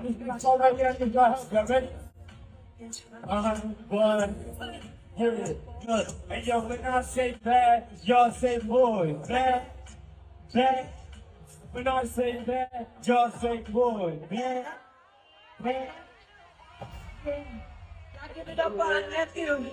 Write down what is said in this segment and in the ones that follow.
That's all right there. You got help, ready? One. Here it is. Good. And yo, when I say bad, y'all say boy. Bad. Bad. When I say bad, y'all say boy. Bad. Bad. Give it up on nephew.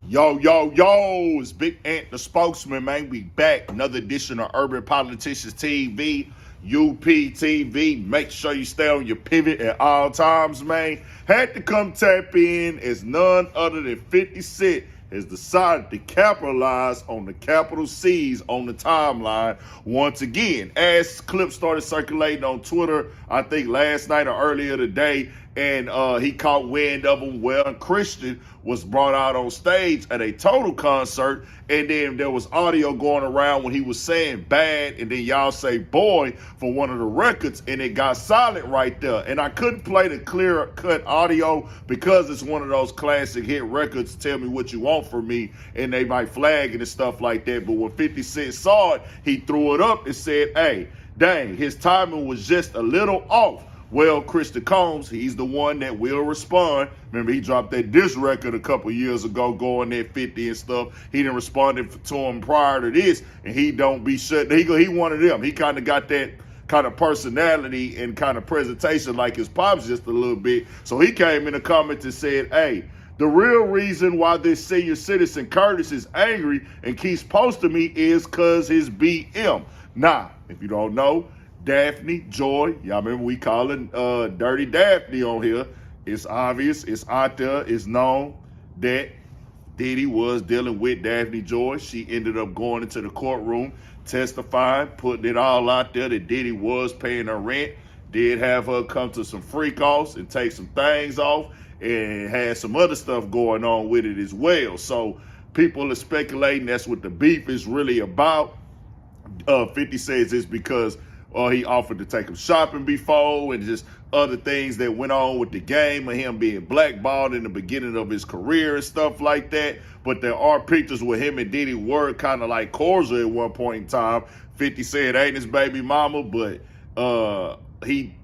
Yo, yo, yo, it's Big Ant, the spokesman, man. We back. Another edition of Urban Politicians TV, UPTV. Make sure you stay on your pivot at all times, man. Had to come tap in as none other than 50 Cent has decided to capitalize on the capital C's on the timeline once again. As clips started circulating on Twitter, I think last night or earlier today, and he caught wind of them. Well, Christian was brought out on stage at a Total concert, and then there was audio going around when he was saying bad, and then y'all say boy for one of the records, and it got silent right there. And I couldn't play the clear-cut audio because it's one of those classic hit records, Tell Me What You Want From Me, and they might flag it and stuff like that. But when 50 Cent saw it, he threw it up and said, hey, dang, his timing was just a little off. Well, Christian Combs, he's the one that will respond. Remember, he dropped that diss record a couple years ago, going at 50 and stuff. He didn't respond to him prior to this, and he don't be shut. He one of them. He kind of got that kind of personality and kind of presentation like his pops just a little bit. So he came in the comments and said, hey, the real reason why this senior citizen Curtis is angry and keeps posting me is because his BM. Nah, if you don't know, Daphne, Joy, y'all remember we calling Dirty Daphne on here. It's obvious, it's out there, it's known that Diddy was dealing with Daphne Joy. She ended up going into the courtroom, testifying, putting it all out there that Diddy was paying her rent, did have her come to some freak offs and take some things off, and had some other stuff going on with it as well. So people are speculating that's what the beef is really about. 50 says it's because he offered to take him shopping before, and just other things that went on with the game of him being blackballed in the beginning of his career and stuff like that. But there are pictures where him and Diddy were kind of like cordial at one point in time. 50 said ain't his baby mama, but he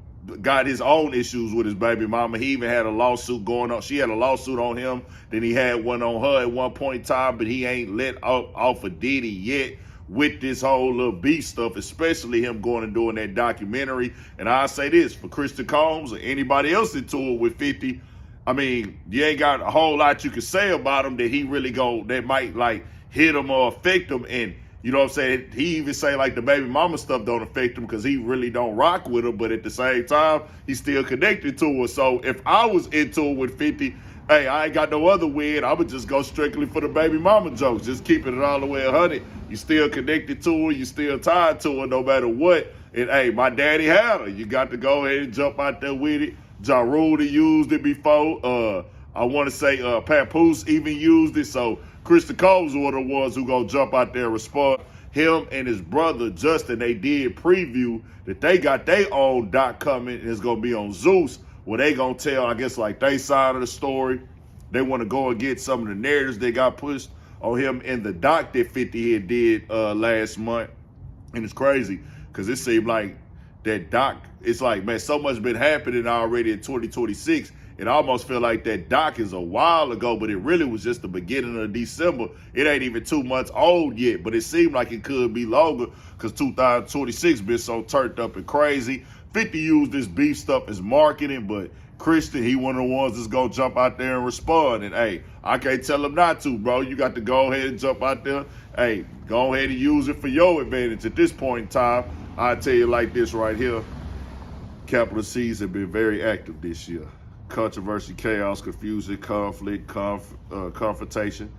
got his own issues with his baby mama. He even had a lawsuit going on. She had a lawsuit on him. Then he had one on her at one point in time, but he ain't let off of Diddy yet with this whole little beef stuff, especially him going and doing that documentary. And I say this, for Christian Combs or anybody else into it with 50, I mean, you ain't got a whole lot you can say about him that he really that might like hit him or affect him. And you know what I'm saying? He even say like the baby mama stuff don't affect him because he really don't rock with her, but at the same time, he's still connected to her. So if I was into it with 50, hey, I ain't got no other win. I would just go strictly for the baby mama jokes, just keeping it all the way 100. You still connected to her, you still tied to her no matter what. And hey, my daddy had her. You got to go ahead and jump out there with it. Ja Rule used it before. I want to say Papoose even used it. So Christian Combs were the ones who gonna jump out there and respond. Him and his brother Justin, they did preview that they got their own doc coming, and it's gonna be on Zeus, where they gonna tell, I guess, like they side of the story. They want to go and get some of the narratives that got pushed on him in the doc that 50 had did last month. And it's crazy because it seemed like that doc, it's like, man, so much been happening already in 2026. It almost feel like that doc is a while ago, but it really was just the beginning of December. It ain't even 2 months old yet, but it seemed like it could be longer because 2026 been so turned up and crazy. 50 used this beef stuff as marketing, but Christian, he one of the ones that's going to jump out there and respond. And, hey, I can't tell him not to, bro. You got to go ahead and jump out there. Hey, go ahead and use it for your advantage. At this point in time, I tell you like this right here. Capital C's have been very active this year. Controversy, chaos, confusion, conflict, confrontation,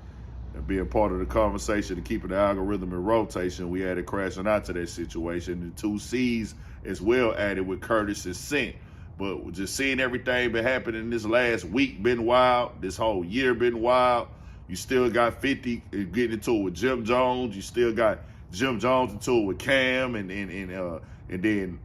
and being part of the conversation and keeping the algorithm in rotation. We added crashing out to that situation. The 2 C's as well added with Curtis and Cent. But just seeing everything been happening this last week been wild. This whole year been wild. You still got 50 getting into it with Jim Jones. You still got Jim Jones into it with Cam, and then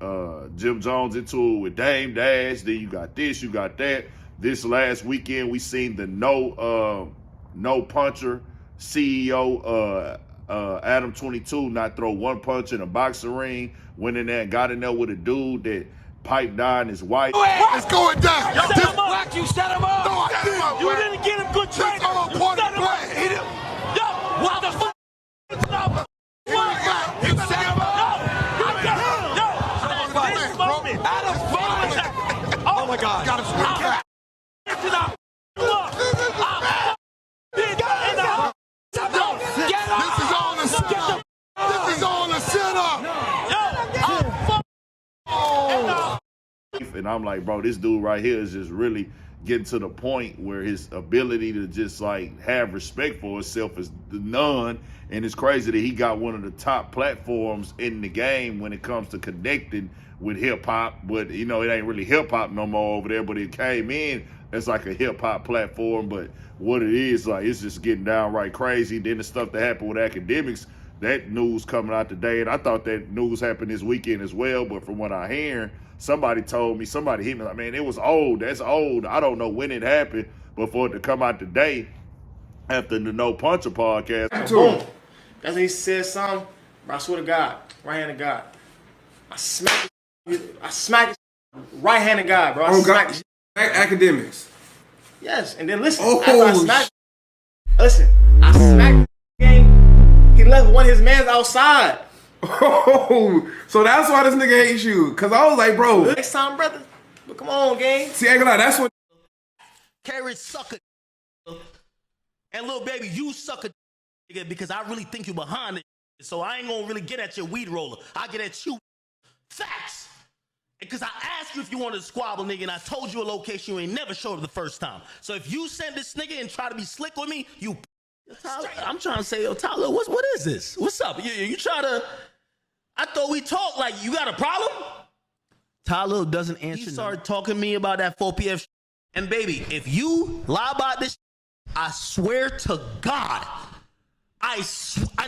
Jim Jones into it with Dame Dash. Then you got this, you got that. This last weekend we seen the no no puncher CEO Adam 22 not throw one punch in a boxing ring, went in there and got in there with a dude that piped down his wife. It's going down. Set him up. Black, you set him up. No, I didn't. You didn't get him good training. on You point set him up. Hit him. Yo, what the fuck? Stop. You set him up. This moment. Oh my God. Got him swing back. This is on the setup. This is on the setup. And I'm like, bro, this dude right here is just really getting to the point where his ability to just like have respect for himself is none. And it's crazy that he got one of the top platforms in the game when it comes to connecting with hip hop. But you know, it ain't really hip hop no more over there, but it came in as like a hip hop platform. But what it is, like, it's just getting downright crazy. Then the stuff that happened with Akademiks, that news coming out today, and I thought that news happened this weekend as well, but from what I hear, somebody told me, somebody hit me like, man, it was old. That's old. I don't know when it happened, but for it to come out today after the No Puncher podcast. Boom. That's when he said something. Bro, I swear to God, right hand of God. I smack it, right hand of God, bro. I smack it. Academics. Yes, and then listen. Oh, after I smacked, I smacked the game. He left one of his mans outside. Oh, so that's why this nigga hates you. Cause I was like, bro. Next time, brother. But come on, gang. See, I ain't gonna lie, that's what. Carrot sucker. And little baby, you sucker, nigga, because I really think you behind it. So I ain't gonna really get at your weed roller. I get at you. Facts. Because I asked you if you wanted to squabble, nigga, and I told you a location you ain't never showed up the first time. So if you send this nigga and try to be slick with me, you. Tyler, I'm trying to say, yo, Tyler, what is this? What's up? You try to. I thought we talked like you got a problem. Tyler doesn't answer. He started talking to me about that 4 p.m. And baby, if you lie about this, I swear to God, and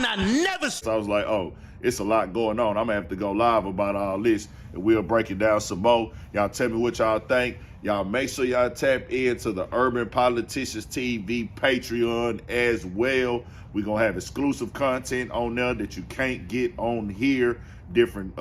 I never. So I was like, oh, it's a lot going on. I'm gonna have to go live about all this, and we'll break it down some more. Y'all tell me what y'all think. Y'all make sure y'all tap into the Urban Politicians TV Patreon as well. We're gonna have exclusive content on there that you can't get on here. Different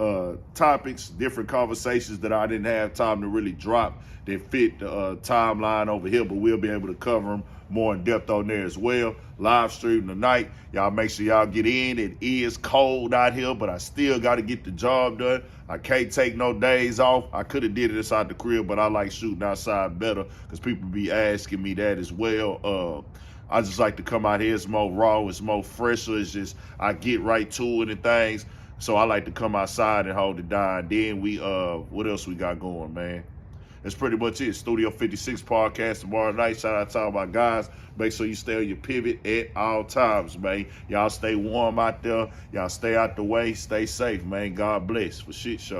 topics, different conversations that I didn't have time to really drop that fit the timeline over here, but we'll be able to cover them more in depth on there as well. Live stream tonight. Y'all make sure y'all get in. It is cold out here, but I still got to get the job done. I can't take no days off. I could have did it inside the crib, but I like shooting outside better because people be asking me that as well. I just like to come out here. It's more raw. It's more fresher. It's just I get right to it and things. So I like to come outside and hold it down. Then we, what else we got going, man? That's pretty much it. Studio 56 podcast tomorrow night. Shout out to all my guys. Make sure you stay on your pivot at all times, man. Y'all stay warm out there. Y'all stay out the way. Stay safe, man. God bless. For shit show.